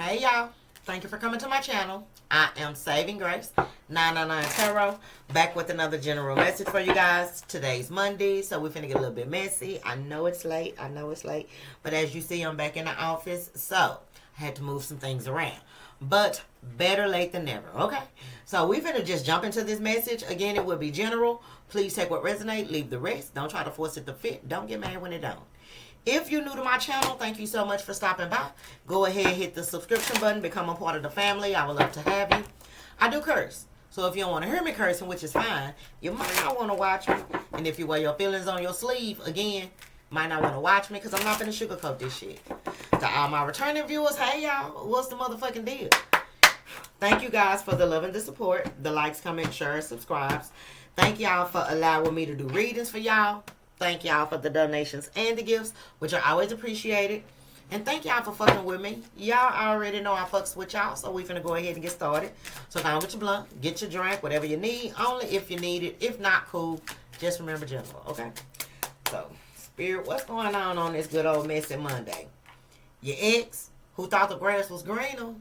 Hey y'all, thank you for coming to my channel. I am Saving Grace 999 Tarot, back with another general message for you guys. Today's Monday, so we're finna get a little bit messy. I know it's late, but as you see, I'm back in the office, so I had to move some things around. But better late than never, okay? So we finna just jump into this message. Again, it will be general. Please take what resonates, leave the rest. Don't try to force it to fit. Don't get mad when it don't. If you're new to my channel, thank you so much for stopping by. Go ahead, hit the subscription button, become a part of the family. I would love to have you. I do curse, so if you don't want to hear me cursing, which is fine, you might not want to watch me. And if you wear your feelings on your sleeve, again, might not want to watch me because I'm not going to sugarcoat this shit. To all my returning viewers, hey y'all, what's the motherfucking deal? Thank you guys for the love and the support, the likes, comments, shares, subscribes. Thank y'all for allowing me to do readings for y'all. Thank y'all for the donations and the gifts, which are always appreciated. And thank y'all for fucking with me. Y'all already know I fucks with y'all, so we finna go ahead and get started. So come with your blunt, get your drink, whatever you need, only if you need it. If not, cool. Just remember general, okay? So, Spirit, what's going on this good old messy Monday? Your ex, who thought the grass was greener,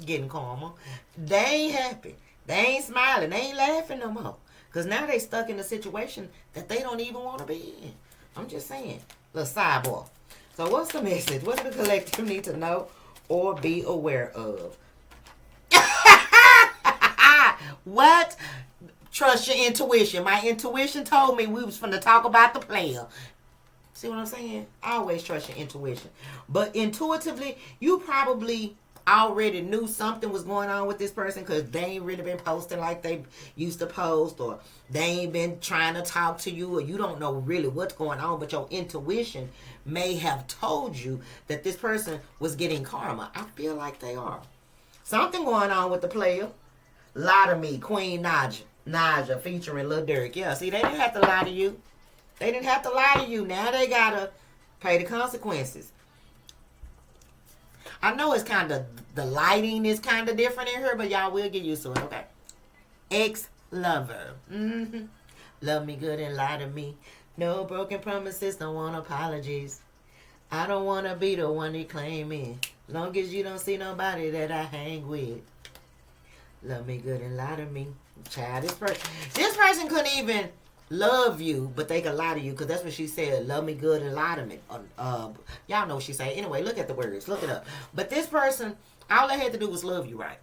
getting calmer. They ain't happy. They ain't smiling. They ain't laughing no more. Because now they stuck in a situation that they don't even want to be in. I'm just saying. Little sidebar. So what's the message? What do the collective need to know or be aware of? What? Trust your intuition. My intuition told me we was finna talk about the player. See what I'm saying? Always trust your intuition. But intuitively, you probably already knew something was going on with this person because they ain't really been posting like they used to post, or they ain't been trying to talk to you, or you don't know really what's going on, but your intuition may have told you that this person was getting karma. I feel like they are. Something going on with the player. Lie to me, Queen Naja featuring Lil Durk. Yeah, see, they didn't have to lie to you. They didn't have to lie to you. Now they gotta pay the consequences. I know it's kind of, the lighting is kind of different in here, but y'all will get used to it, okay? Ex-lover. Love me good and lie to me. No broken promises, don't want apologies. I don't want to be the one they claim in. Long as you don't see nobody that I hang with. Love me good and lie to me. Child, this person couldn't even love you, but they could lie to you, because that's what she said. Love me good and lie to me. Y'all know what she said. Anyway, look at the words. Look it up. But this person, all they had to do was love you right.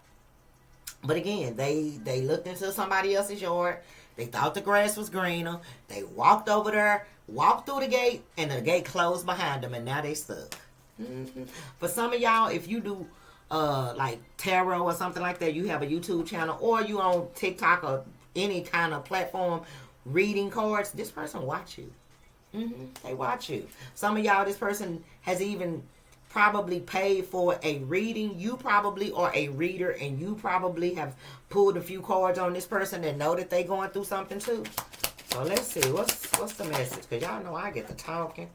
But again, they looked into somebody else's yard. They thought the grass was greener. They walked over there, walked through the gate, and the gate closed behind them, and now they stuck. For some of y'all, if you do like tarot or something like that, you have a YouTube channel, or you on TikTok or any kind of platform reading cards, this person watch you. They watch you. Some of y'all, this person has even probably paid for a reading. You probably are a reader, and you probably have pulled a few cards on this person and know that they going through something too. So let's see, what's the message? Because y'all know I get to talking.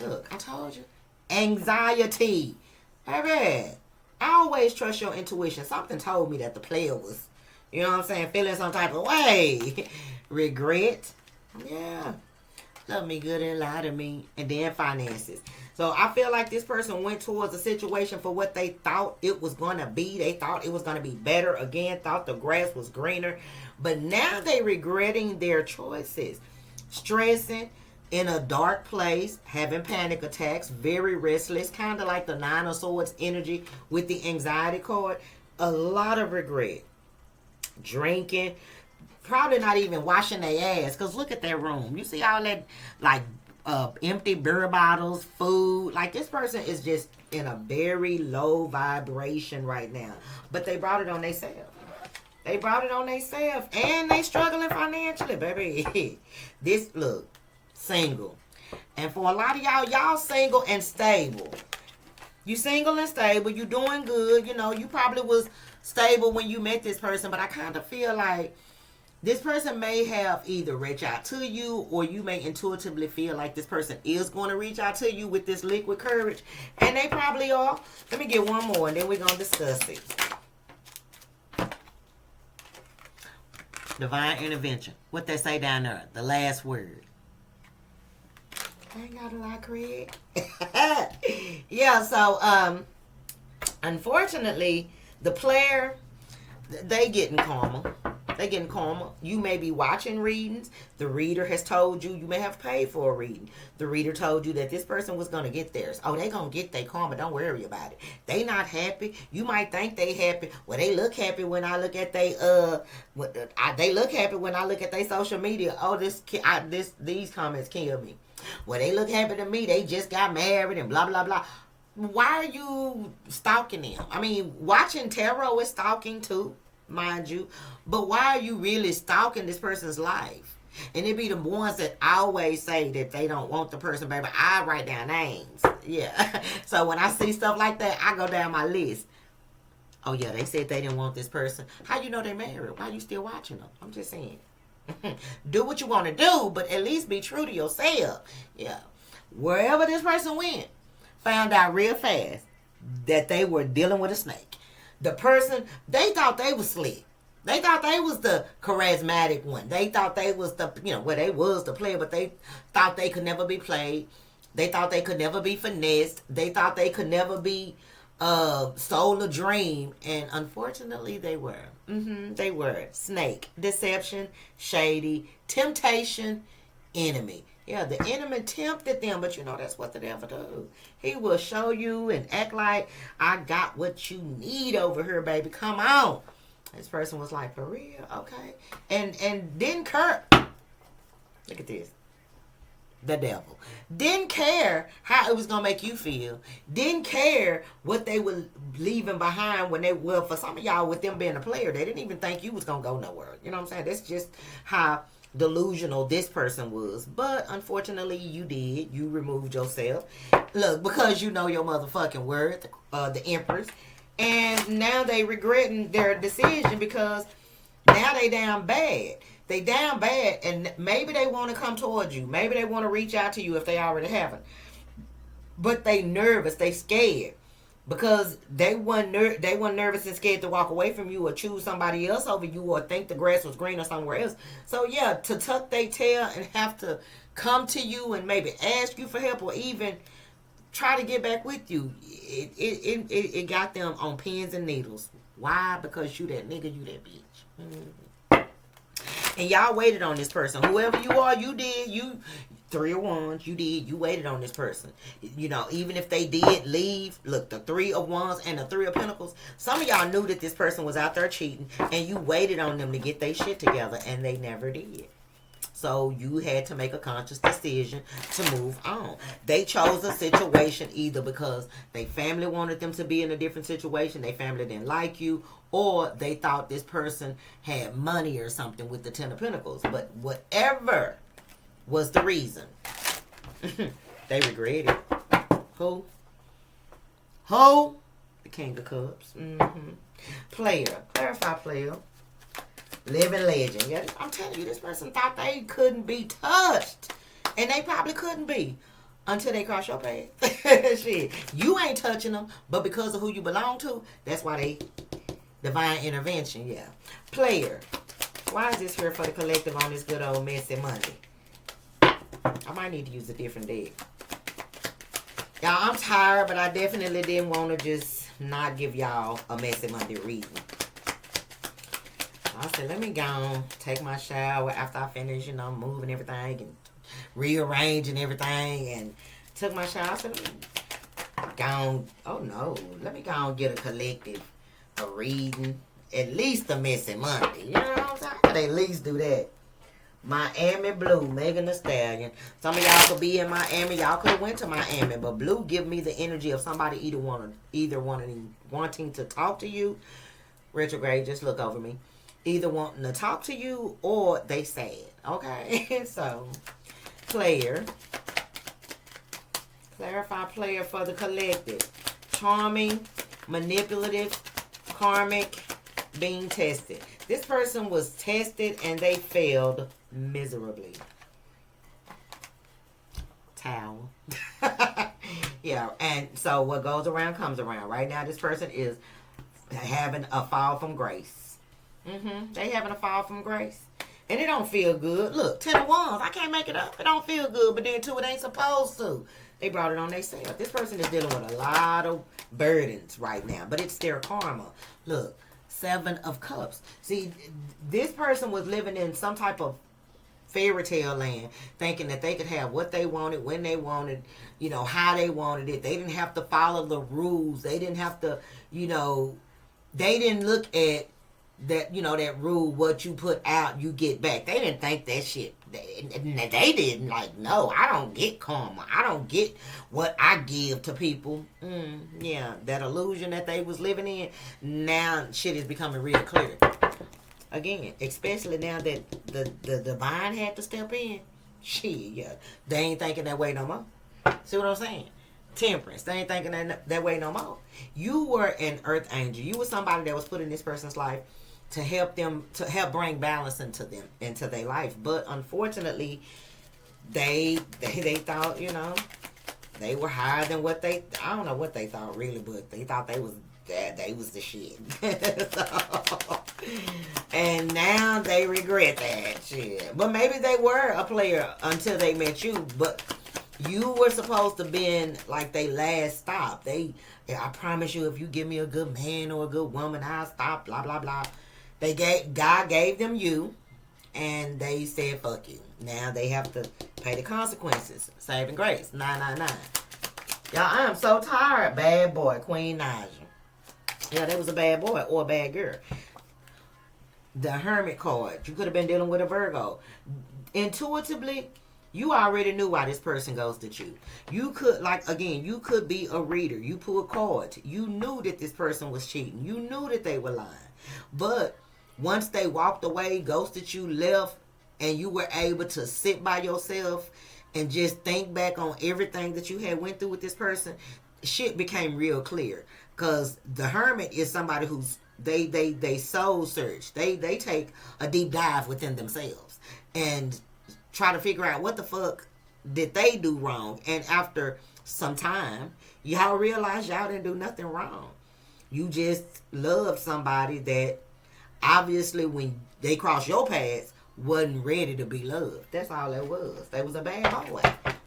Look, I told you. Anxiety. Baby, I always trust your intuition. Something told me that the player was, you know what I'm saying, feeling some type of way. Regret. Yeah. Love me good and lie to me. And then finances. So I feel like this person went towards a situation for what they thought it was going to be. They thought it was going to be better. Again, thought the grass was greener. But now they regretting their choices. Stressing, in a dark place, having panic attacks, very restless, kind of like the Nine of Swords energy with the anxiety card. A lot of regret. Drinking. Probably not even washing their ass, because look at their room. You see all that, like, empty beer bottles, food. Like, this person is just in a very low vibration right now. But they brought it on themselves. They brought it on themselves. And they struggling financially, baby. This, look, single. And for a lot of y'all, y'all single and stable. You single and stable. You doing good. You know, you probably was stable when you met this person. But I kind of feel like this person may have either reached out to you, or you may intuitively feel like this person is going to reach out to you with this liquid courage. And they probably are. Let me get one more, and then we're going to discuss it. Divine intervention. What they say down there. The last word. I ain't got a lot, Craig. Yeah, so, Unfortunately, the player, they getting karma. They getting karma. You may be watching readings. The reader has told you may have paid for a reading. The reader told you that this person was going to get theirs. Oh, they going to get their karma. Don't worry about it. They not happy. You might think they happy. Well, they look happy when I look at they they look happy when I look at their social media. Oh, these comments kill me. Well, they look happy to me. They just got married and blah blah blah. Why are you stalking them? I mean, watching tarot is stalking too, mind you. But why are you really stalking this person's life? And it be the ones that always say that they don't want the person, baby. I write down names. Yeah. So when I see stuff like that, I go down my list. Oh, yeah, they said they didn't want this person. How you know they married? Why are you still watching them? I'm just saying. Do what you want to do, but at least be true to yourself. Yeah. Wherever this person went, found out real fast that they were dealing with a snake. The person, they thought they was slick. They thought they was the charismatic one. They thought they was the, they was the player, but they thought they could never be played. They thought they could never be finessed. They thought they could never be sold a dream. And unfortunately, they were. They were. Snake. Deception. Shady. Temptation. Enemy. Yeah, the enemy tempted them, but that's what the devil do. He will show you and act like, I got what you need over here, baby. Come on. This person was like, for real? Okay. And didn't care. Look at this. The devil. Didn't care how it was going to make you feel. Didn't care what they were leaving behind when they were, for some of y'all, with them being a player, they didn't even think you was going to go nowhere. You know what I'm saying? That's just how delusional this person was. But unfortunately, you did. You removed yourself. Look, because you know your motherfucking word, the Empress. And now they regretting their decision because now they down bad. They down bad, and maybe they want to come towards you. Maybe they want to reach out to you if they already haven't. But they nervous. They scared. Because they weren't nervous and scared to walk away from you or choose somebody else over you or think the grass was greener somewhere else. So yeah, to tuck their tail and have to come to you and maybe ask you for help or even try to get back with you, it got them on pins and needles. Why? Because you that nigga, you that bitch. And y'all waited on this person. Whoever you are, you did. You 3 of Wands, you did. You waited on this person. Even if they did leave, look, the 3 of Wands and the 3 of Pentacles, some of y'all knew that this person was out there cheating, and you waited on them to get their shit together, and they never did. So you had to make a conscious decision to move on. They chose a situation either because their family wanted them to be in a different situation, their family didn't like you, or they thought this person had money or something with the 10 of Pentacles. But whatever was the reason, they regret it. Who? The King of Cups. Player. Clarify player. Living legend. Yeah, I'm telling you, this person thought they couldn't be touched. And they probably couldn't be until they cross your path. Shit. You ain't touching them, but because of who you belong to, that's why they divine intervention. Yeah. Player. Why is this here for the collective on this good old messy Monday? I might need to use a different deck. Y'all, I'm tired, but I definitely didn't want to just not give y'all a messy Monday reading. I said, let me go take my shower after I finish, moving everything and rearranging everything. And took my shower. I said, let me go and get a collective, a reading, at least a messy Monday. You know what I'm saying? I could at least do that. Miami Blue, Megan Thee Stallion. Some of y'all could be in Miami. Y'all could have went to Miami, but Blue give me the energy of somebody either wanting to talk to you. Retrograde, just look over me. Either wanting to talk to you or they sad. Okay? So, player. Clarify player for the collective. Charming, manipulative, karmic, being tested. This person was tested and they failed miserably. Tower. Yeah, and so what goes around comes around. Right now, this person is having a fall from grace. They having a fall from grace. And it don't feel good. Look, 10 of Wands. I can't make it up. It don't feel good, but then too, it ain't supposed to. They brought it on themselves. This person is dealing with a lot of burdens right now, but it's their karma. Look, 7 of Cups. See, this person was living in some type of fairy tale land, thinking that they could have what they wanted, when they wanted, you know, how they wanted it. They didn't have to follow the rules. They didn't have to, you know, they didn't look at that, you know, that rule, what you put out, you get back. They didn't think that shit. They didn't, like, no, I don't get karma. I don't get what I give to people. Yeah, that illusion that they was living in, now shit is becoming real clear. Again, especially now that the divine had to step in. Shit, yeah. They ain't thinking that way no more. See what I'm saying? Temperance. They ain't thinking that way no more. You were an earth angel. You were somebody that was put in this person's life to help them, to help bring balance into their life. But unfortunately, they thought, you know, they were higher than what I don't know what they thought really, but they thought they was the shit. So, and now they regret that shit. But maybe they were a player until they met you. But you were supposed to been like they last stop. I promise you, if you give me a good man or a good woman, I'll stop. Blah blah blah. God gave them you, and they said fuck you. Now they have to pay the consequences. Saving grace. 999. Y'all, I am so tired. Bad boy, Queen Naja. Yeah, that was a bad boy or a bad girl. The Hermit card. You could have been dealing with a Virgo. Intuitively, you already knew why this person ghosted you. You could, like, again, you could be a reader. You pull cards. You knew that this person was cheating. You knew that they were lying. But once they walked away, ghosted you, left, and you were able to sit by yourself and just think back on everything that you had went through with this person, shit became real clear. Because the Hermit is somebody who's they soul search. They take a deep dive within themselves and try to figure out what the fuck did they do wrong. And after some time, y'all realize y'all didn't do nothing wrong. You just loved somebody that obviously when they crossed your paths wasn't ready to be loved. That's all that was. They was a bad boy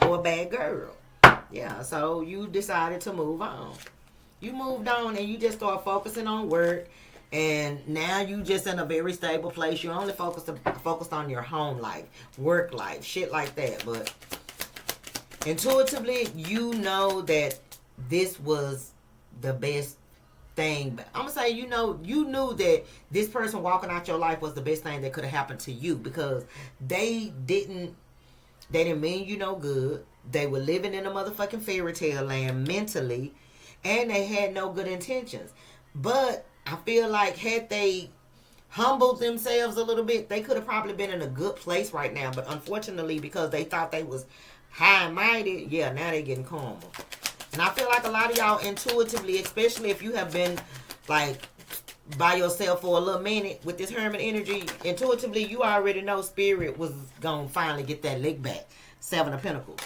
or a bad girl. Yeah, so you decided to move on. You moved on and you just start focusing on work, and now you just in a very stable place. You only focused on your home life, work life, shit like that. But intuitively, you know that this was the best thing. I'm gonna say, you knew that this person walking out your life was the best thing that could have happened to you, because they didn't mean you no good. They were living in a motherfucking fairy tale land mentally, and they had no good intentions. But I feel like had they humbled themselves a little bit, they could have probably been in a good place right now. But unfortunately, because they thought they was high and mighty, yeah, now they getting karma. And I feel like a lot of y'all intuitively, especially if you have been like by yourself for a little minute with this Hermit energy, intuitively you already know Spirit was gonna finally get that lick back. 7 of Pentacles.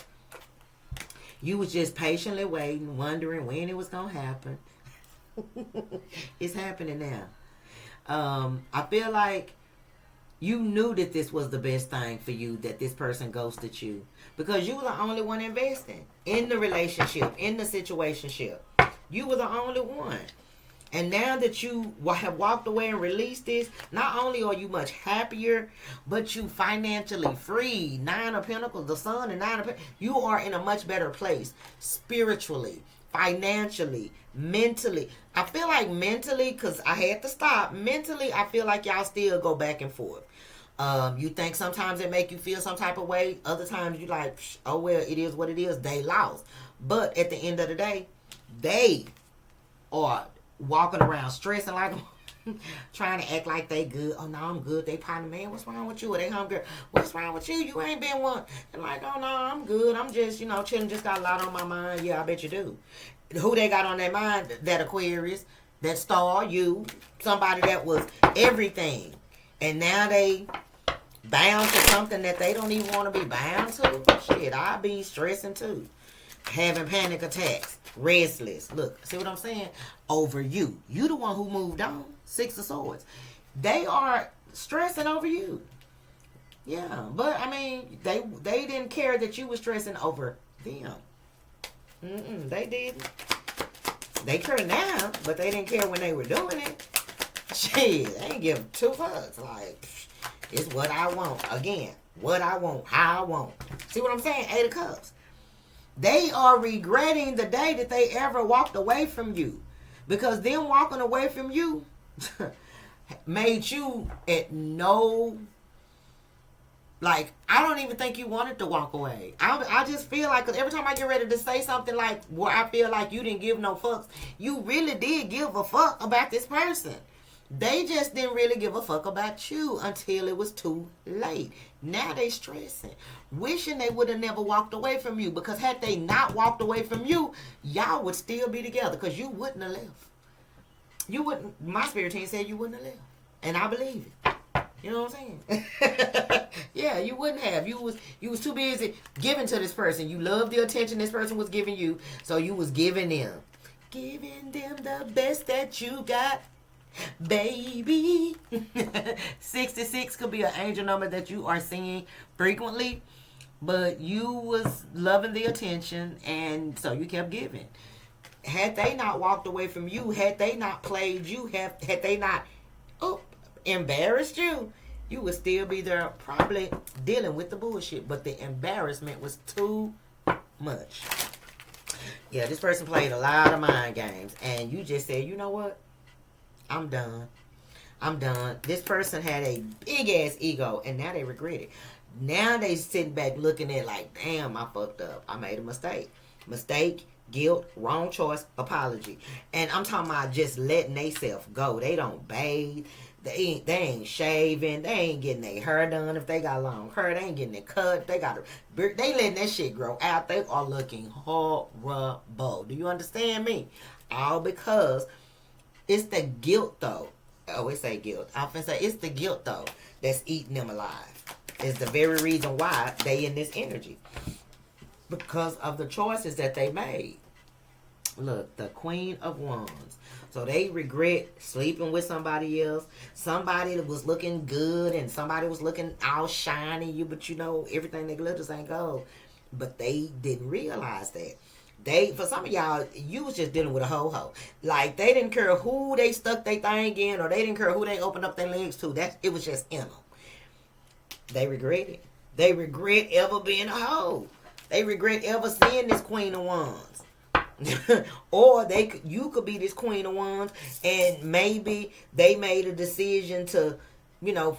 You was just patiently waiting, wondering when it was gonna happen. It's happening now. I feel like you knew that this was the best thing for you, that this person ghosted you, because you were the only one investing in the relationship, in the situationship. You were the only one. And now that you have walked away and released this, not only are you much happier, but you financially free. 9 of Pentacles, the Sun and 9 of Pentacles. You are in a much better place spiritually, financially, mentally. I feel like mentally, because I had to stop. Mentally, I feel like y'all still go back and forth. You think sometimes it make you feel some type of way. Other times you like, oh well, it is what it is. They lost. But at the end of the day, they are walking around stressing like trying to act like they good. Oh no, I'm good. They probably, man, what's wrong with you? Or they hungry. What's wrong with you? You ain't been one. And like, oh no, I'm good. I'm just, chilling. Just got a lot on my mind. Yeah, I bet you do. Who they got on their mind? That Aquarius, that star, you, somebody that was everything, and now they bound to something that they don't even want to be bound to. Shit, I be stressing too, having panic attacks, restless. Look, see what I'm saying? Over you. You the one who moved on. 6 of Swords. They are stressing over you. Yeah, but I mean, they didn't care that you were stressing over them. They didn't. They care now, but they didn't care when they were doing it. Shit, they ain't give two fucks. Like, it's what I want. Again, what I want, how I want. See what I'm saying? 8 of Cups. They are regretting the day that they ever walked away from you. Because them walking away from you made you at no... Like, I don't even think you wanted to walk away. I just feel like, because every time I get ready to say something like, where I feel like you didn't give no fucks, you really did give a fuck about this person. They just didn't really give a fuck about you until it was too late. Now they stressing. Wishing they would have never walked away from you. Because had they not walked away from you, y'all would still be together. Because you wouldn't have left. You wouldn't. My spirit team said you wouldn't have left. And I believe it. You know what I'm saying? Yeah, you wouldn't have. You was too busy giving to this person. You loved the attention this person was giving you, so you was giving them. Giving them the best that you got, baby. 66 could be an angel number that you are seeing frequently, but you was loving the attention, and so you kept giving. Had they not walked away from you, had they not played you, had they not... embarrassed you, you would still be there probably dealing with the bullshit, but the embarrassment was too much. Yeah, this person played a lot of mind games, and you just said, you know what, I'm done. This person had a big ass ego, and now they regret it. Now they sitting back looking at like, damn, I fucked up, I made a mistake, guilt, wrong choice, apology. And I'm talking about just letting themselves go. They don't bathe. They ain't shaving. They ain't getting their hair done. If they got long hair, they ain't getting it cut. They letting that shit grow out. They are looking horrible. Do you understand me? All because it's the guilt though. Oh, it say guilt. I often say it's the guilt though that's eating them alive. It's the very reason why they in this energy. Because of the choices that they made. Look, the Queen of Wands. So they regret sleeping with somebody else. Somebody that was looking good and somebody was looking all shiny. But you know, everything that glitters ain't gold. But they didn't realize that. For some of y'all, you was just dealing with a ho-ho. Like, they didn't care who they stuck their thing in, or they didn't care who they opened up their legs to. It was just in them. They regret it. They regret ever being a hoe. They regret ever seeing this Queen of Wands. Or you could be this Queen of Wands, and maybe they made a decision to,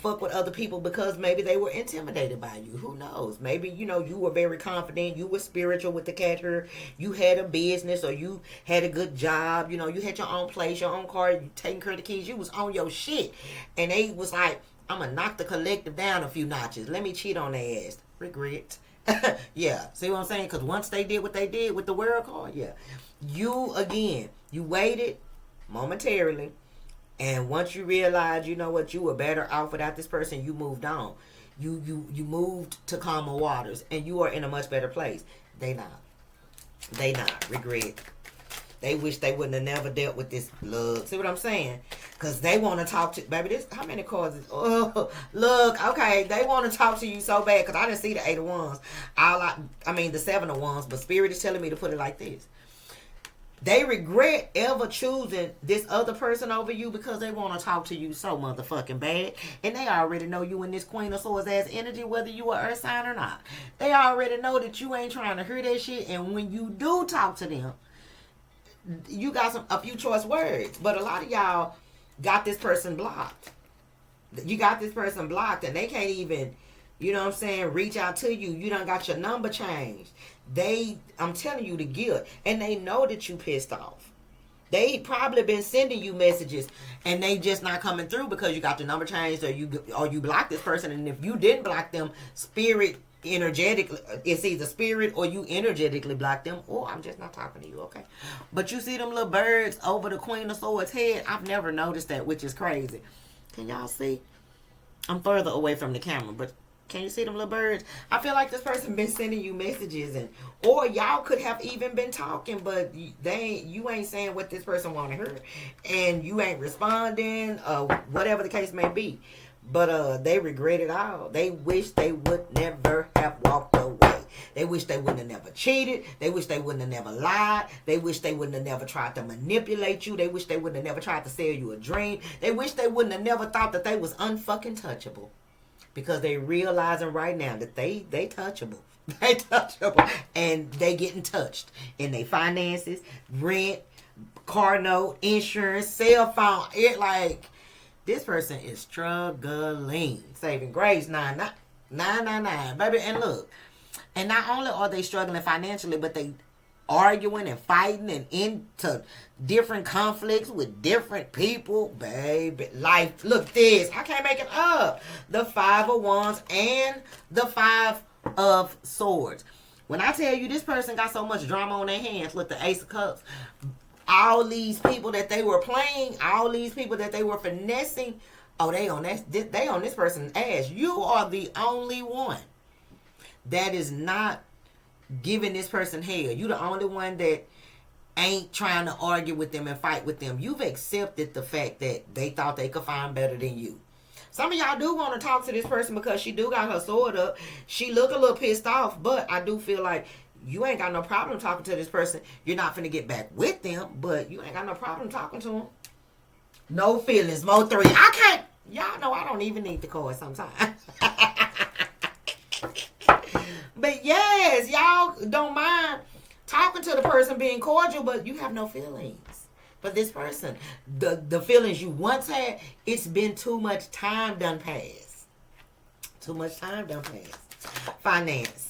fuck with other people because maybe they were intimidated by you. Who knows? Maybe, you were very confident. You were spiritual with the cat here. You had a business, or you had a good job. You had your own place, your own car. You taking care of the kids. You was on your shit. And they was like, I'm going to knock the collective down a few notches. Let me cheat on their ass. Regret. Yeah, see what I'm saying? Because once they did what they did with the world card, yeah. You waited momentarily, and once you realized, you know what, you were better off without this person, you moved on. You moved to calmer waters, and you are in a much better place. They not. Regret. They wish they wouldn't have never dealt with this love. See what I'm saying? Because they want to talk to... Baby, how many cards is... Oh, look. Okay, they want to talk to you so bad. Because I didn't see the 8 of Wands. The 7 of Wands. But Spirit is telling me to put it like this. They regret ever choosing this other person over you because they want to talk to you so motherfucking bad. And they already know you in this Queen of Swords ass energy, whether you are earth sign or not. They already know that you ain't trying to hear that shit. And when you do talk to them, you got a few choice words. But a lot of y'all got this person blocked. You got this person blocked, and they can't even, reach out to you. You done got your number changed. I'm telling you, the guilt. And they know that you pissed off. They probably been sending you messages, and they just not coming through because you got the number changed, or you blocked this person. And if you didn't block them, spirit energetically, it's either spirit or you energetically block them, or I'm just not talking to you, okay? But you see them little birds over the Queen of Swords head? I've never noticed that, which is crazy. Can y'all see? I'm further away from the camera, but can you see them little birds? I feel like this person been sending you messages, or y'all could have even been talking, but you ain't saying what this person want to hear, and you ain't responding, whatever the case may be. But they regret it all. They wish they would never have walked away. They wish they wouldn't have never cheated. They wish they wouldn't have never lied. They wish they wouldn't have never tried to manipulate you. They wish they wouldn't have never tried to sell you a dream. They wish they wouldn't have never thought that they was unfucking touchable. Because they realizing right now that they touchable. They touchable. And they getting touched in their finances, rent, car note, insurance, cell phone. It like, this person is struggling. Saving grace, 999, baby. And look, and not only are they struggling financially, but they arguing and fighting and into different conflicts with different people, baby. Life, look this. I can't make it up. The 5 of Wands and the 5 of Swords. When I tell you this person got so much drama on their hands, look, the Ace of Cups. All these people that they were playing, all these people that they were finessing, oh, they on this person's ass. You are the only one that is not giving this person hell. You the only one that ain't trying to argue with them and fight with them. You've accepted the fact that they thought they could find better than you. Some of y'all do want to talk to this person because she do got her sword up. She look a little pissed off, but I do feel like you ain't got no problem talking to this person. You're not finna get back with them, but you ain't got no problem talking to them. No feelings, Mo 3. I can't. Y'all know I don't even need the card sometimes. But yes, y'all don't mind talking to the person, being cordial, but you have no feelings for this person. The feelings you once had, it's been too much time done passed. Too much time done passed. Finance.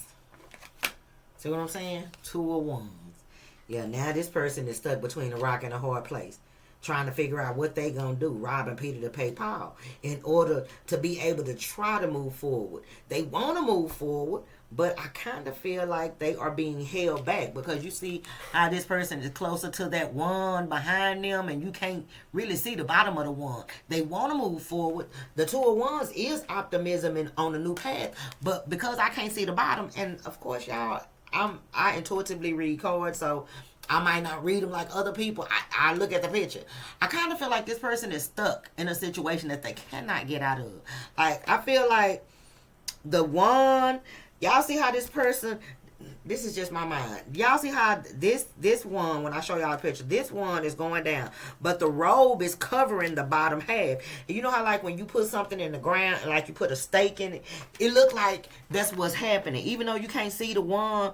See what I'm saying? 2 of Wands. Yeah, now this person is stuck between a rock and a hard place. Trying to figure out what they gonna do. Robbing Peter to pay Paul. In order to be able to try to move forward. They want to move forward, but I kind of feel like they are being held back. Because you see how this person is closer to that wand behind them. And you can't really see the bottom of the wand. They want to move forward. The 2 of Wands is optimism and on a new path. But because I can't see the bottom. And of course, y'all, I intuitively read cards, so I might not read them like other people. I look at the picture. I kind of feel like this person is stuck in a situation that they cannot get out of. Like, I feel like the wand, y'all see how this person, this is just my mind. Y'all see how this one, when I show y'all a picture, this one is going down. But the robe is covering the bottom half. And you know how like when you put something in the ground, like you put a stake in it, it look like that's what's happening. Even though you can't see the one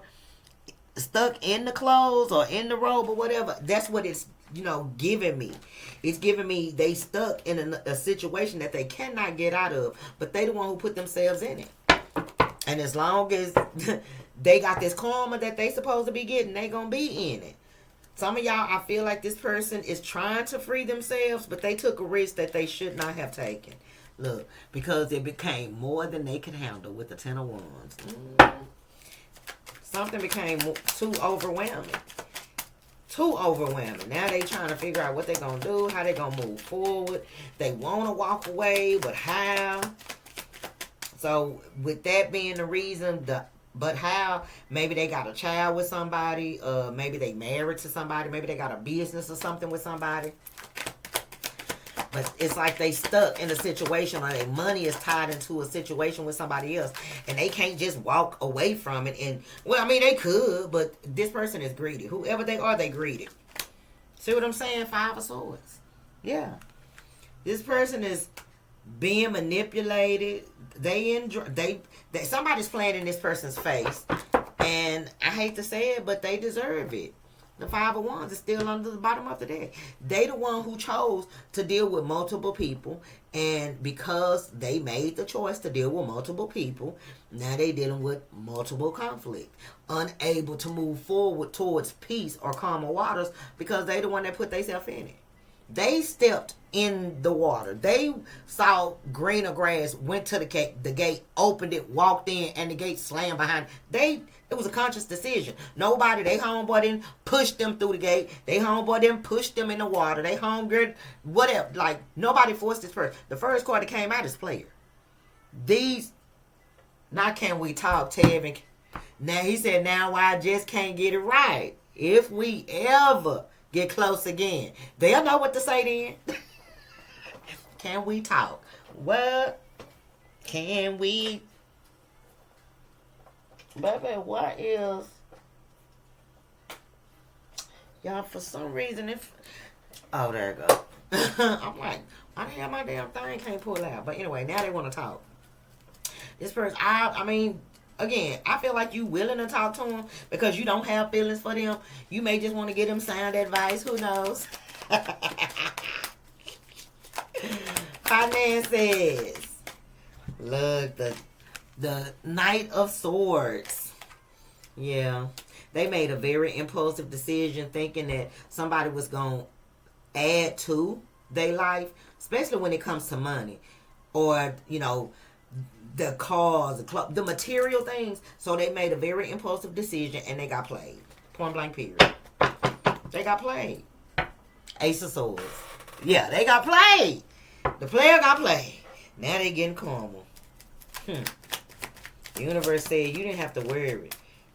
stuck in the clothes or in the robe or whatever, that's what it's, giving me. It's giving me they stuck in a situation that they cannot get out of. But they the one who put themselves in it. And as long as they got this karma that they supposed to be getting, they gonna be in it. Some of y'all, I feel like this person is trying to free themselves, but they took a risk that they should not have taken. Look, because it became more than they could handle with the 10 of Wands. Something became too overwhelming. Too overwhelming. Now they trying to figure out what they gonna do, how they gonna move forward. They want to walk away, but how? So with that being the reason, but how, maybe they got a child with somebody, maybe they married to somebody, maybe they got a business or something with somebody. But it's like they stuck in a situation, or their money is tied into a situation with somebody else, and they can't just walk away from it. And well, I mean, they could, but this person is greedy. Whoever they are, they greedy. See what I'm saying? 5 of Swords. Yeah, this person is being manipulated. They enjoy. Somebody's playing in this person's face, and I hate to say it, but they deserve it. The 5 of Wands is still under the bottom of the deck. They the one who chose to deal with multiple people. And because they made the choice to deal with multiple people, now they dealing with multiple conflict. Unable to move forward towards peace or calmer waters because they the one that put themselves in it. They stepped in the water. They saw greener grass, went to the gate, opened it, walked in, and the gate slammed behind. It was a conscious decision. Nobody, they homeboy didn't push them through the gate. They homeboy didn't push them in the water. They homegirl, whatever. Like, nobody forced this person. The first card that came out is player. Now can we talk, Tevin? Now, he said, now I just can't get it right. If we ever get close again, they'll know what to say then. Can we talk? What? Can we Baby, what is... Y'all, for some reason, if... Oh, there it go. I'm like, why the hell my damn thing can't pull out? But anyway, now they want to talk. This person, I mean, again, I feel like you willing to talk to them because you don't have feelings for them. You may just want to give them sound advice. Who knows? Finances. Look, the Knight of Swords. Yeah. They made a very impulsive decision thinking that somebody was going to add to their life, especially when it comes to money or, you know, the cars, the material things. So they made a very impulsive decision and they got played. Point blank period. They got played. Ace of Swords. Yeah, they got played. The player got played. Now they getting karma. The universe said you didn't have to worry.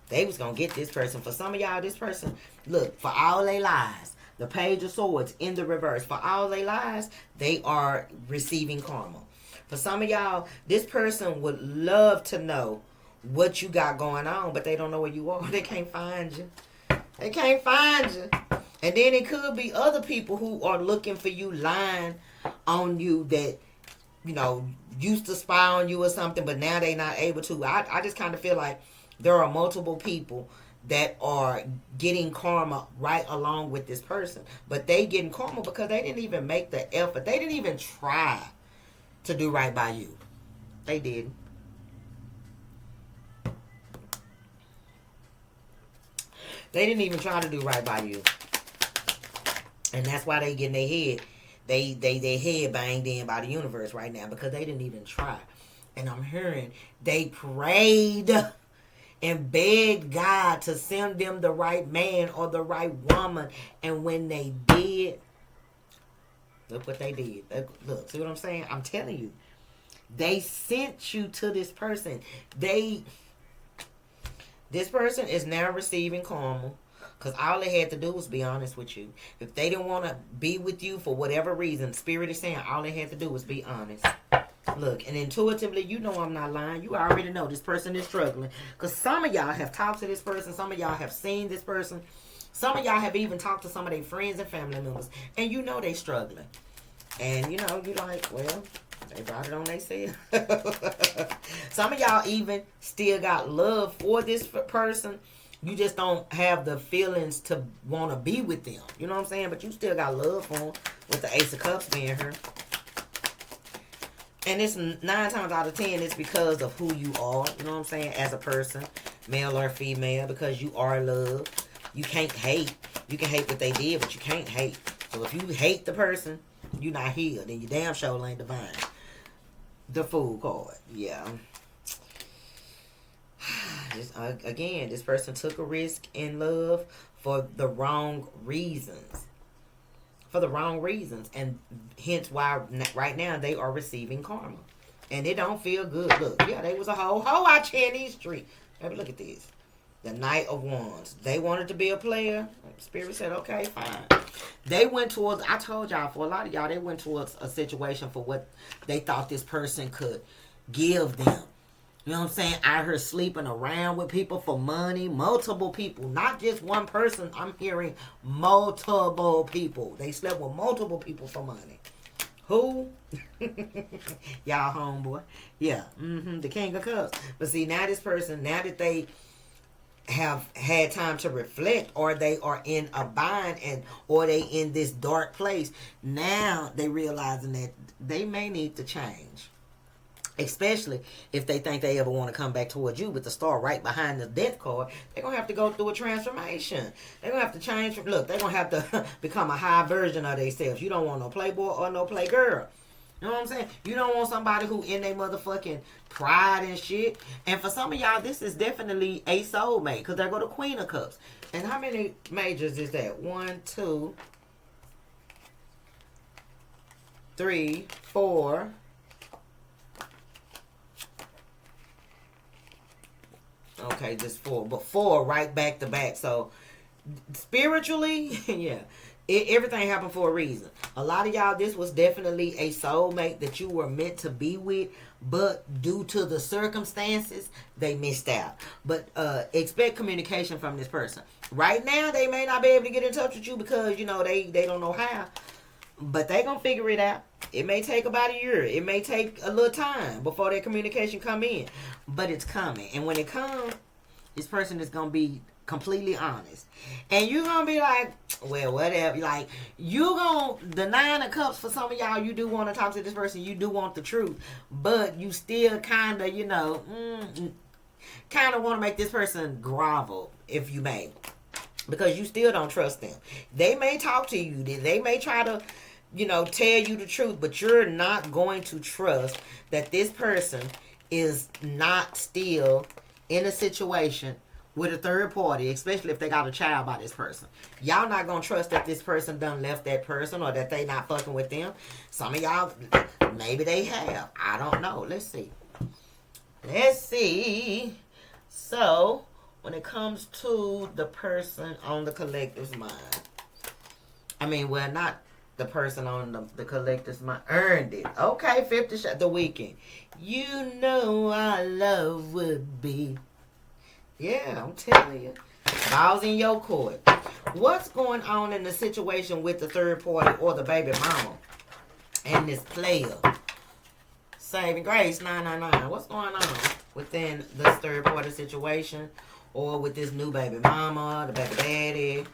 They was going to get this person. For some of y'all, this person, look, for all their lies, the Page of Swords in the reverse. For all their lies, they are receiving karma. For some of y'all, this person would love to know what you got going on, but they don't know where you are. They can't find you. They can't find you. And then it could be other people who are looking for you, lying on you that, you know, used to spy on you or something, but now they not able to. I just kind of feel like there are multiple people that are getting karma right along with this person. But they getting karma because they didn't even make the effort. They didn't even try to do right by you. They didn't. They didn't even try to do right by you. And that's why they getting their head. Their head banged in by the universe right now because they didn't even try. And I'm hearing they prayed and begged God to send them the right man or the right woman. And when they did, look what they did. Look, see what I'm saying? I'm telling you. They sent you to this person. This person is now receiving karma. Because all they had to do was be honest with you. If they didn't want to be with you for whatever reason, Spirit is saying all they had to do was be honest. Look, and intuitively, you know I'm not lying. You already know this person is struggling. Because some of y'all have talked to this person. Some of y'all have seen this person. Some of y'all have even talked to some of their friends and family members. And you know they struggling. And you know, you're like, well, they brought it on themselves. Some of y'all even still got love for this person. You just don't have the feelings to want to be with them. You know what I'm saying? But you still got love for them with the Ace of Cups being here. And it's 9 times out of 10, it's because of who you are. You know what I'm saying? As a person, male or female, because you are loved. You can't hate. You can hate what they did, but you can't hate. So if you hate the person, you're not healed. And you damn sure ain't divine. The Fool card. Yeah. Again, this person took a risk in love for the wrong reasons. For the wrong reasons. And hence why right now they are receiving karma. And it don't feel good. Look, yeah, they was a hoe out here in these streets. Baby, look at this. The Knight of Wands. They wanted to be a player. Spirit said, okay, fine. They went towards, I told y'all, for a lot of y'all, they went towards a situation for what they thought this person could give them. You know what I'm saying? Out here sleeping around with people for money. Multiple people. Not just one person. I'm hearing multiple people. They slept with multiple people for money. Who? Y'all homeboy. Yeah. The King of Cups. But see, now this person, now that they have had time to reflect, or they are in a bind, or they in this dark place, now they realizing that they may need to change. Especially if they think they ever want to come back towards you with the star right behind the death card. They're going to have to go through a transformation. They're going to have to change. Look, they're going to have to become a high version of themselves. You don't want no playboy or no playgirl. You know what I'm saying? You don't want somebody who in their motherfucking pride and shit. And for some of y'all, this is definitely a soulmate. Because they go to Queen of Cups. And how many majors is that? 1, 2, 3, 4... Okay, just 4. But 4 right back to back. So, spiritually, yeah. Everything happened for a reason. A lot of y'all, this was definitely a soulmate that you were meant to be with, but due to the circumstances, they missed out. But expect communication from this person. Right now, they may not be able to get in touch with you because, you know, they don't know how. But they gonna figure it out. It may take about a year. It may take a little time before that communication come in. But it's coming. And when it comes, this person is gonna be completely honest. And you're gonna be like, well, whatever. Like, the 9 of Cups, for some of y'all, you do want to talk to this person. You do want the truth. But you still kind of, you know, kind of want to make this person grovel, if you may. Because you still don't trust them. They may talk to you. They may try to, you know, tell you the truth, but you're not going to trust that this person is not still in a situation with a third party, especially if they got a child by this person. Y'all not going to trust that this person done left that person or that they not fucking with them. Some of y'all, maybe they have. I don't know. Let's see. Let's see. So, when it comes to the person on the collective's mind, I mean, well, not the person on the collective's mind, earned it. Okay, 50 shot, The Weeknd. You know our love would be. Yeah, I'm telling you. Balls in your court. What's going on in the situation with the third party or the baby mama and this player? Saving Grace 999. What's going on within this third party situation or with this new baby mama, the baby daddy,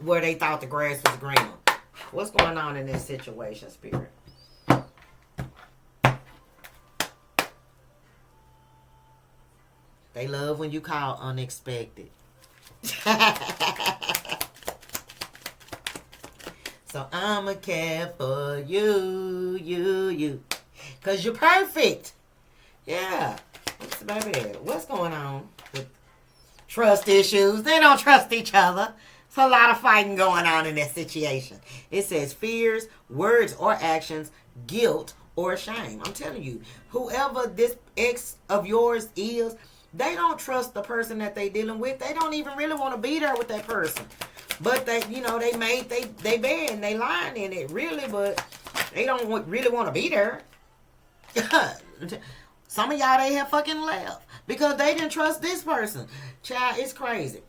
where they thought the grass was greener? What's going on in this situation, Spirit? They love when you call unexpected. So I'ma care for you. Cause you're perfect. Yeah. What's going on with trust issues? They don't trust each other. It's a lot of fighting going on in that situation. It says fears, words or actions, guilt or shame. I'm telling you, whoever this ex of yours is, they don't trust the person that they dealing with. They don't even really want to be there with that person. But they, you know, they made they bed and they lying in it, really, but they don't really want to be there. Some of y'all, they have fucking left because they didn't trust this person. Child, it's crazy.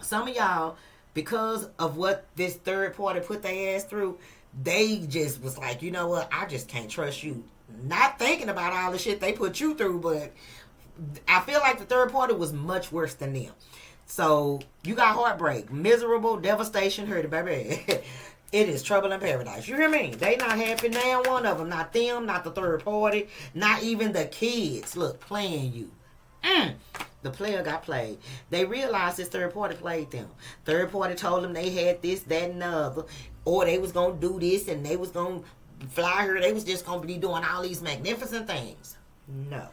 Some of y'all, because of what this third party put their ass through, they just was like, you know what, I just can't trust you. Not thinking about all the shit they put you through, but I feel like the third party was much worse than them. So you got heartbreak, miserable, devastation, hurt, baby. It is trouble in paradise. You hear me? They not happy now. One of them, not them, not the third party, not even the kids. Look, playing you. The player got played. They realized this third party played them. Third party told them they had this, that, and the other, or they was gonna do this and they was gonna fly her. They was just gonna be doing all these magnificent things. No.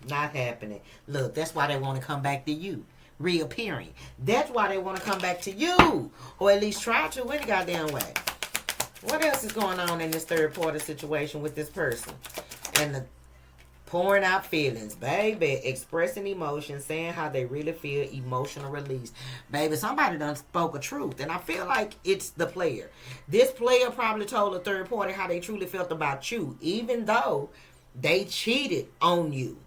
Not happening. Look, that's why they want to come back to you. Reappearing. That's why they want to come back to you. Or at least try to any goddamn way. What else is going on in this third party situation with this person? And the pouring out feelings. Baby, expressing emotions, saying how they really feel, emotional release. Baby, somebody done spoke a truth. And I feel like it's the player. This player probably told the third party how they truly felt about you. Even though they cheated on you.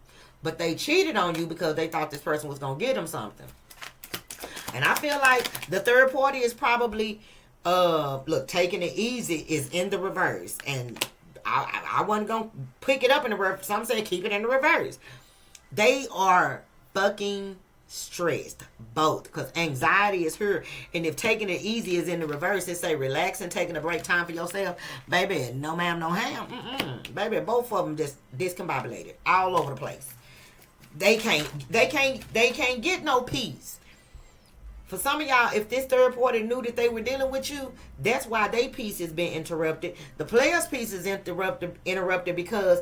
But they cheated on you because they thought this person was going to get them something. And I feel like the third party is probably, look, taking it easy is in the reverse. And I wasn't going to pick it up in the reverse. Some say keep it in the reverse. They are fucking stressed, both, because anxiety is here. And if taking it easy is in the reverse, it say relaxing, taking a break, time for yourself. Baby, no ma'am, no ham. Baby, both of them just discombobulated all over the place. They can't get no peace. For some of y'all, if this third party knew that they were dealing with you, that's why their peace has been interrupted. The player's peace is interrupted because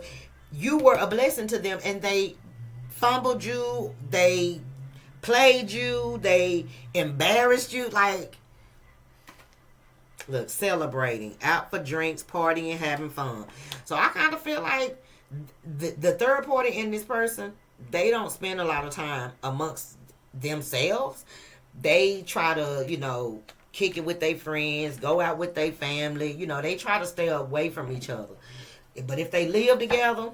you were a blessing to them and they fumbled you, they played you, they embarrassed you. Like, look, celebrating, out for drinks, partying, having fun. So I kind of feel like the third party in this person, they don't spend a lot of time amongst themselves. they try to, you know, kick it with their friends, go out with their family. You know, they try to stay away from each other. But if they live together,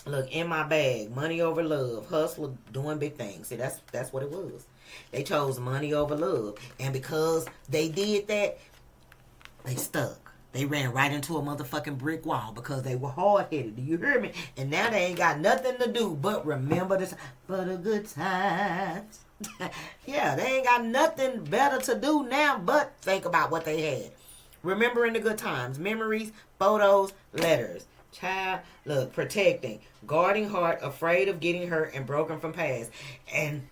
look, in my bag, money over love, hustler doing big things. See, that's what it was. They chose money over love. And because they did that, they stuck. They ran right into a motherfucking brick wall because they were hard-headed. Do you hear me? And now they ain't got nothing to do but remember this for the good times. Yeah, they ain't got nothing better to do now but think about what they had. Remembering the good times, memories, photos, letters. Child, look, protecting, guarding heart, afraid of getting hurt and broken from past. And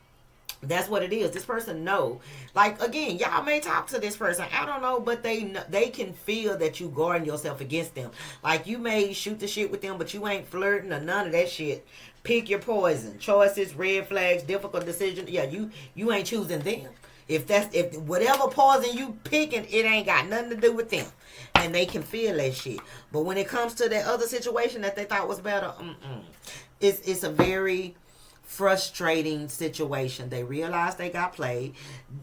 that's what it is. This person know. Like, again, y'all may talk to this person. I don't know, but they can feel that you guarding yourself against them. Like, you may shoot the shit with them, but you ain't flirting or none of that shit. Pick your poison. Choices, red flags, difficult decisions. Yeah, you ain't choosing them. If whatever poison you picking, it ain't got nothing to do with them. And they can feel that shit. But when it comes to that other situation that they thought was better, it's a very frustrating situation. They realize they got played.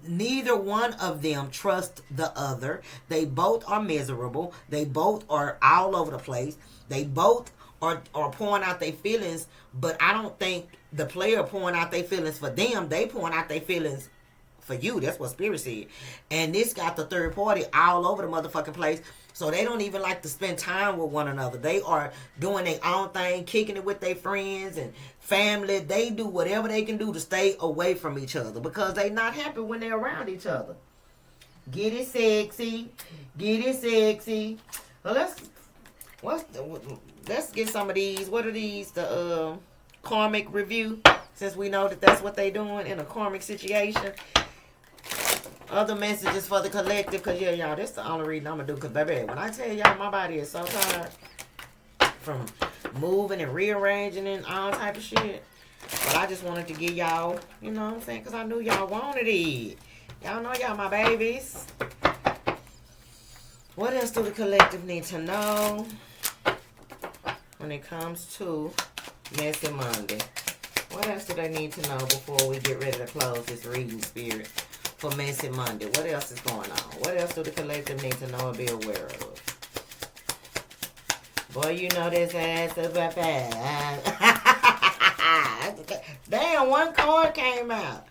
Neither one of them trust the other. They both are miserable. They both are all over the place. They both are pouring out their feelings, but I don't think the player pouring out their feelings for them. They pouring out their feelings for you. That's what Spirit said. And this got the third party all over the motherfucking place. So they don't even like to spend time with one another. They are doing their own thing, kicking it with their friends and family. They do whatever they can do to stay away from each other because they not happy when they're around each other. Get it sexy. Get it sexy. Well, let's get some of these. What are these? The karmic review. Since we know that that's what they doing in a karmic situation. Other messages for the collective, because yeah, y'all, this the only reason I'm gonna do, because baby, when I tell y'all my body is so tired from moving and rearranging and all type of shit, but I just wanted to give y'all, you know what I'm saying, because I knew y'all wanted it. Y'all know y'all my babies. What else do the collective need to know when it comes to Messy Monday? What else do they need to know before we get ready to close this reading, Spirit? For Messy Monday. What else is going on? What else do the collective need to know and be aware of? Boy, you know this ass is a bad. Damn, one card came out.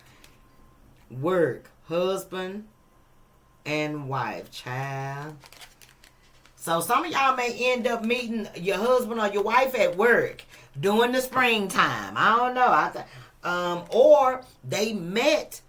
Work, husband, and wife, child. So some of y'all may end up meeting your husband or your wife at work during the springtime. I don't know. Or they met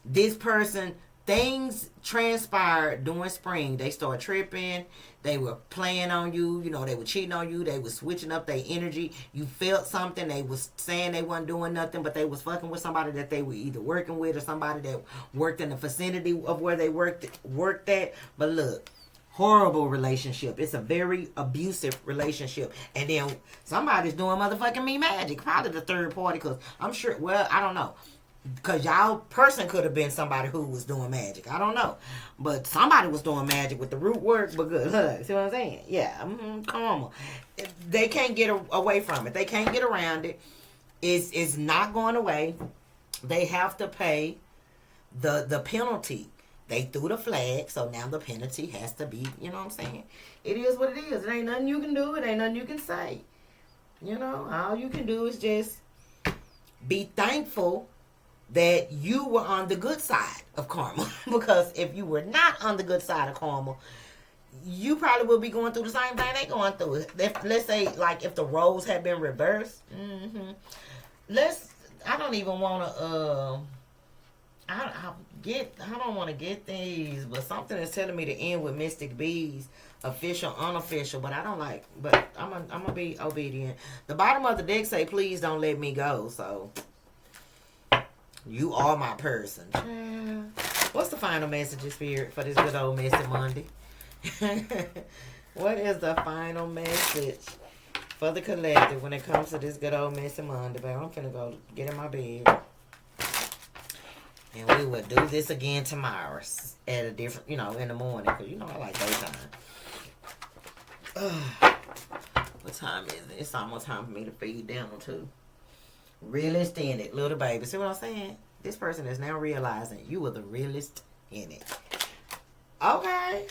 this person, things transpired during spring. They started tripping. They were playing on you. You know, they were cheating on you. They were switching up their energy. You felt something. They was saying they wasn't doing nothing, but they was fucking with somebody that they were either working with or somebody that worked in the vicinity of where they worked at. But look, horrible relationship. It's a very abusive relationship. And then somebody's doing motherfucking me magic. Probably the third party, because I'm sure, well, I don't know. Because y'all person could have been somebody who was doing magic. I don't know. But somebody was doing magic with the root work, but good. See what I'm saying? Yeah. Karma. They can't get away from it. They can't get around it. It's not going away. They have to pay the penalty. They threw the flag, so now the penalty has to be, you know what I'm saying? It is what it is. It ain't nothing you can do. It ain't nothing you can say. You know, all you can do is just be thankful that you were on the good side of karma. Because if you were not on the good side of karma, you probably will be going through the same thing they going through. Let's say, like, if the roles had been reversed. I don't even want to, I don't want to get these, but something is telling me to end with Mystic Bees, official, unofficial, but I don't like, but I'm gonna be obedient. The bottom of the deck say, please don't let me go, so you are my person. What's the final message, Spirit, for this good old Messy Monday? What is the final message for the collective when it comes to this good old Messy Monday? Babe, I'm finna go get in my bed. And we will do this again tomorrow at a different, in the morning. Because, I like daytime. What time is it? It's almost time for me to feed dinner, too. Really extended, little baby. See what I'm saying? This person is now realizing you were the realest in it. Okay.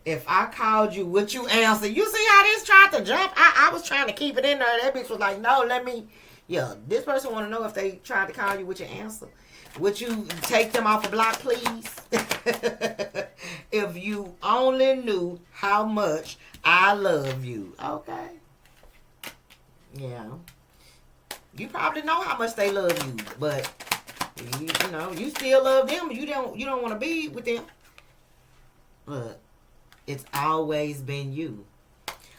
If I called you, would you answer? You see how this tried to jump? I was trying to keep it in there. That bitch was like, no, let me. Yeah, this person want to know if they tried to call you, would you answer? Would you take them off the block, please? If you only knew how much I love you. Okay. Yeah. You probably know how much they love you, but you know, you still love them. You don't want to be with them. But it's always been you.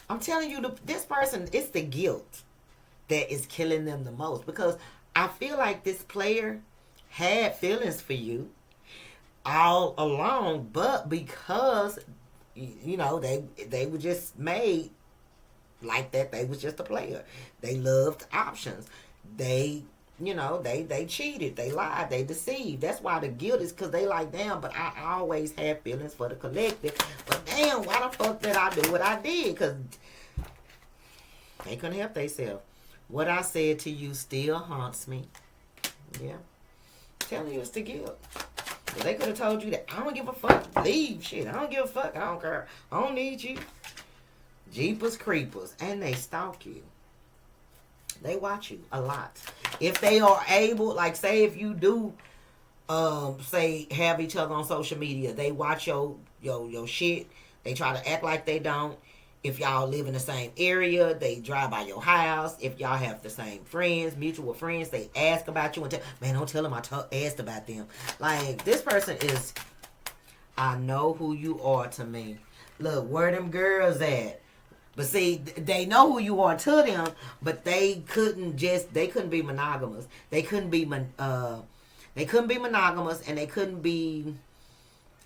I'm telling you, this person, it's the guilt that is killing them the most. Because I feel like this player had feelings for you all along, but because, you know, they were just made like that. They was just a player. They loved options. They, you know, they cheated, they lied, they deceived. That's why the guilt is because they like, damn, but I always had feelings for the collective. But damn, why the fuck did I do what I did? Because they couldn't help themselves. What I said to you still haunts me. Yeah. Telling you it's the guilt. But they could have told you that I don't give a fuck. Leave shit. I don't give a fuck. I don't care. I don't need you. Jeepers creepers. And they stalk you. They watch you a lot. If they are able, like say if you do say have each other on social media, they watch your shit. They try to act like they don't. If y'all live in the same area, they drive by your house. If y'all have the same friends, mutual friends, they ask about you and tell, man, don't tell them I asked about them. Like, this person is, I know who you are to me. Look, where them girls at? But see, they know who you are to them, but they couldn't be monogamous. They couldn't be monogamous, and they couldn't be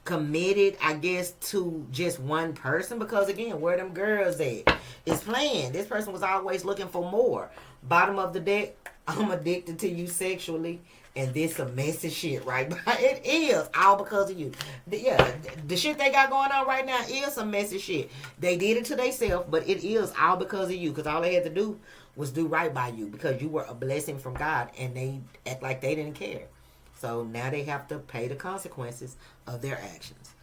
committed, I guess, to just one person, because again, where them girls at is playing. This person was always looking for more. Bottom of the deck, I'm addicted to you sexually, and this a messy shit, right? It is all because of you. Yeah, the shit they got going on right now is some messy shit. They did it to themselves, but it is all because of you, because all they had to do was do right by you, because you were a blessing from God, and they act like they didn't care. So now they have to pay the consequences of their actions.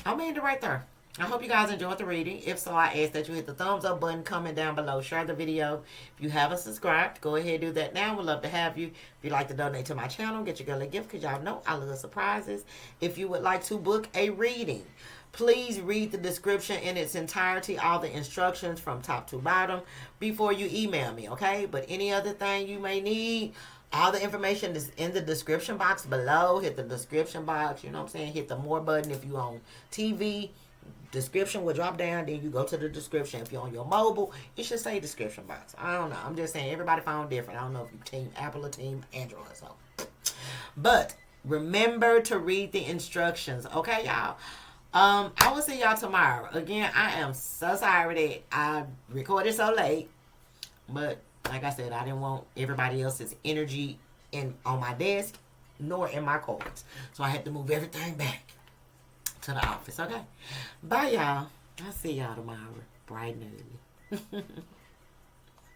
I'm ending right there. I hope you guys enjoyed the reading. If so, I ask that you hit the thumbs up button, comment down below, share the video. If you haven't subscribed, go ahead and do that now. We'd love to have you. If you'd like to donate to my channel, get your girl a gift, because y'all know I love surprises. If you would like to book a reading, please read the description in its entirety, all the instructions from top to bottom, before you email me, okay? But any other thing you may need, all the information is in the description box below. Hit the description box, you know what I'm saying? Hit the more button if you're on TV. Description will drop down, then you go to the description. If you're on your mobile, it should say description box. I don't know. I'm just saying, everybody found different. I don't know if you team Apple or team Android. So, but remember to read the instructions, okay, y'all? I will see y'all tomorrow. Again, I am so sorry that I recorded so late, but like I said, I didn't want everybody else's energy on my desk, nor in my cards. So I had to move everything back to the office, okay? Bye, y'all. I'll see y'all tomorrow, bright and early.